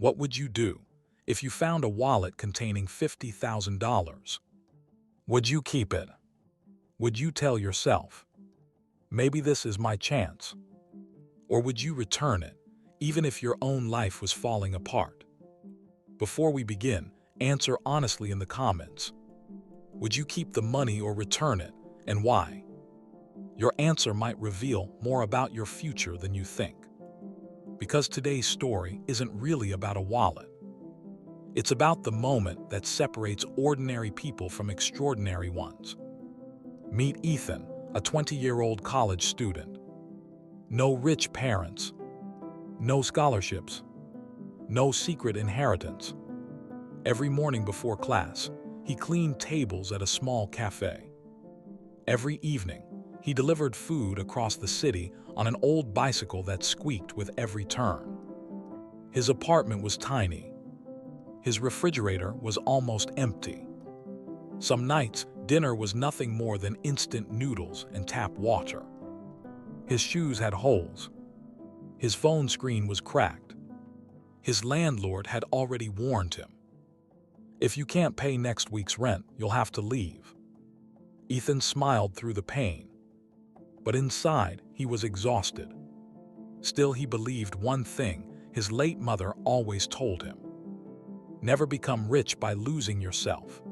What would you do if you found a wallet containing $50,000? Would you keep it? Would you tell yourself, maybe this is my chance? Or would you return it, even if your own life was falling apart? Before we begin, answer honestly in the comments. Would you keep the money or return it, and why? Your answer might reveal more about your future than you think. Because today's story isn't really about a wallet. It's about the moment that separates ordinary people from extraordinary ones. Meet Ethan, a 20-year-old college student. No rich parents, no scholarships, no secret inheritance. Every morning before class, he cleaned tables at a small cafe. Every evening, he delivered food across the city on an old bicycle that squeaked with every turn. His apartment was tiny. His refrigerator was almost empty. Some nights, dinner was nothing more than instant noodles and tap water. His shoes had holes. His phone screen was cracked. His landlord had already warned him. If you can't pay next week's rent, you'll have to leave. Ethan smiled through the pain. But inside, he was exhausted. Still, he believed one thing his late mother always told him. Never become rich by losing yourself.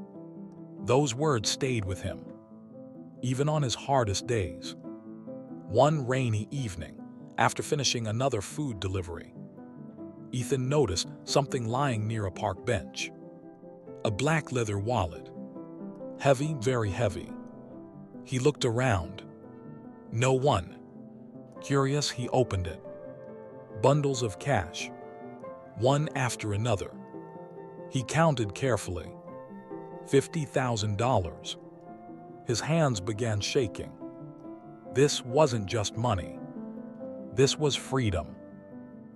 Those words stayed with him, even on his hardest days. One rainy evening, after finishing another food delivery, Ethan noticed something lying near a park bench. A black leather wallet. Heavy, very heavy. He looked around. No one. Curious, he opened it. Bundles of cash, one after another. He counted carefully. $50,000. His hands began shaking. This wasn't just money. This was freedom.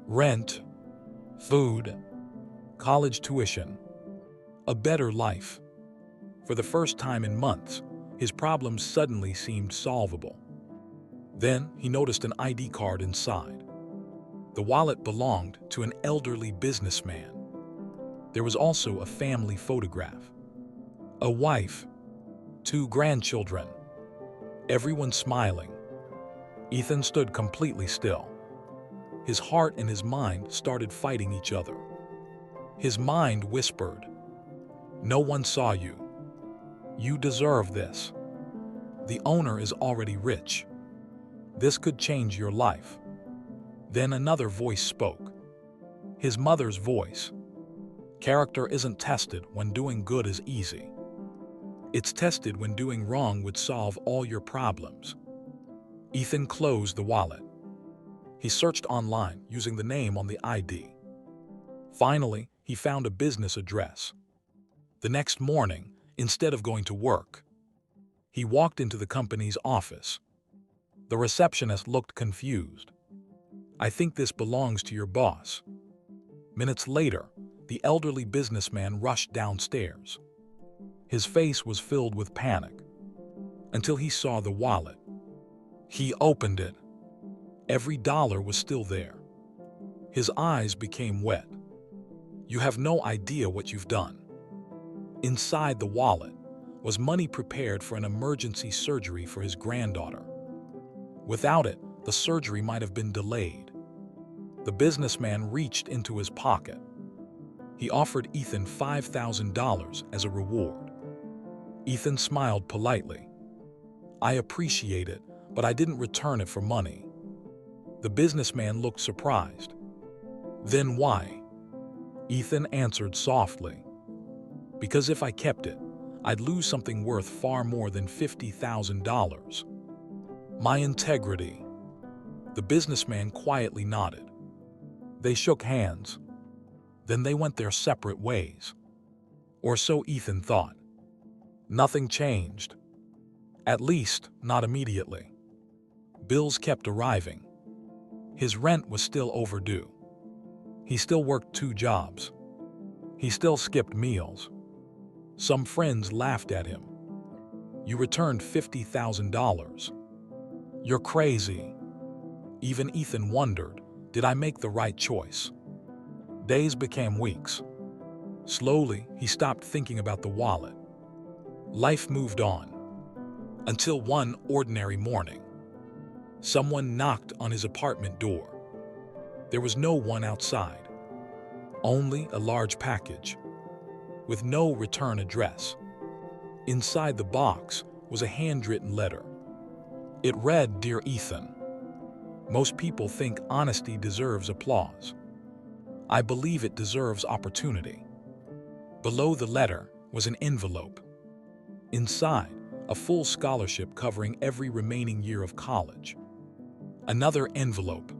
Rent, food, college tuition, a better life. For the first time in months, his problems suddenly seemed solvable. Then he noticed an ID card inside. The wallet belonged to an elderly businessman. There was also a family photograph. A wife, 2 grandchildren, everyone smiling. Ethan stood completely still. His heart and his mind started fighting each other. His mind whispered, "No one saw you. You deserve this. The owner is already rich. This could change your life." Then another voice spoke. His mother's voice. Character isn't tested when doing good is easy. It's tested when doing wrong would solve all your problems. Ethan closed the wallet. He searched online using the name on the ID. Finally, he found a business address. The next morning, instead of going to work, he walked into the company's office. The receptionist looked confused. "I think this belongs to your boss." Minutes later, the elderly businessman rushed downstairs. His face was filled with panic, until he saw the wallet. He opened it. Every dollar was still there. His eyes became wet. "You have no idea what you've done." Inside the wallet was money prepared for an emergency surgery for his granddaughter. Without it, the surgery might have been delayed. The businessman reached into his pocket. He offered Ethan $5,000 as a reward. Ethan smiled politely. "I appreciate it, but I didn't return it for money." The businessman looked surprised. "Then why?" Ethan answered softly. "Because if I kept it, I'd lose something worth far more than $50,000. My integrity." The businessman quietly nodded. They shook hands. Then they went their separate ways. Or so Ethan thought. Nothing changed. At least, not immediately. Bills kept arriving. His rent was still overdue. He still worked 2 jobs. He still skipped meals. Some friends laughed at him. "You returned $50,000. You're crazy." Even Ethan wondered, did I make the right choice? Days became weeks. Slowly, he stopped thinking about the wallet. Life moved on. Until one ordinary morning, someone knocked on his apartment door. There was no one outside, only a large package with no return address. Inside the box was a handwritten letter. It read, "Dear Ethan, most people think honesty deserves applause. I believe it deserves opportunity." Below the letter was an envelope. Inside, a full scholarship covering every remaining year of college. Another envelope,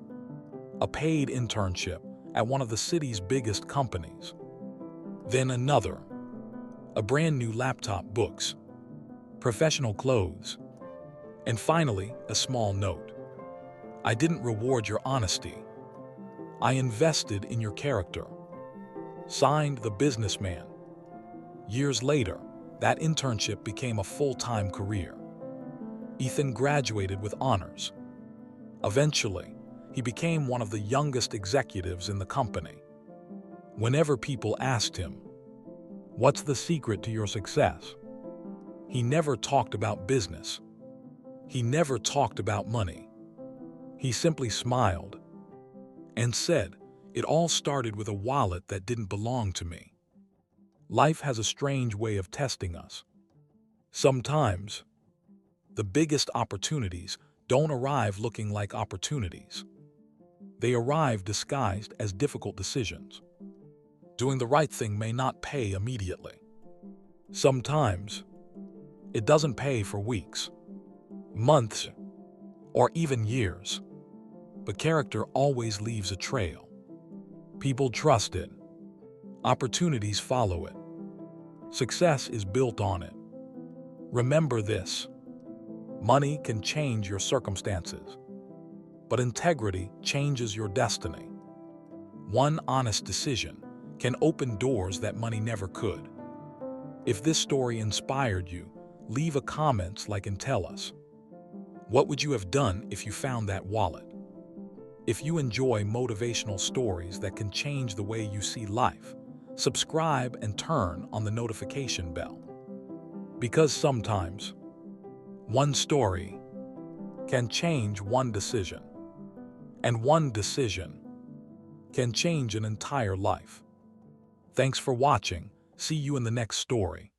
a paid internship at one of the city's biggest companies. Then another, a brand new laptop, books, professional clothes, and finally, a small note. "I didn't reward your honesty. I invested in your character." Signed, the businessman. Years later, that internship became a full-time career. Ethan graduated with honors. Eventually, he became one of the youngest executives in the company. Whenever people asked him, "What's the secret to your success?" he never talked about business. He never talked about money. He simply smiled and said, "It all started with a wallet that didn't belong to me." Life has a strange way of testing us. Sometimes, the biggest opportunities don't arrive looking like opportunities. They arrive disguised as difficult decisions. Doing the right thing may not pay immediately. Sometimes, it doesn't pay for weeks, months, or even years. But character always leaves a trail. People trust it. Opportunities follow it. Success is built on it. Remember this: money can change your circumstances, but integrity changes your destiny. One honest decision can open doors that money never could. If this story inspired you, leave a comment and tell us. What would you have done if you found that wallet? If you enjoy motivational stories that can change the way you see life, subscribe and turn on the notification bell. Because sometimes, one story can change one decision, and one decision can change an entire life. Thanks for watching. See you in the next story.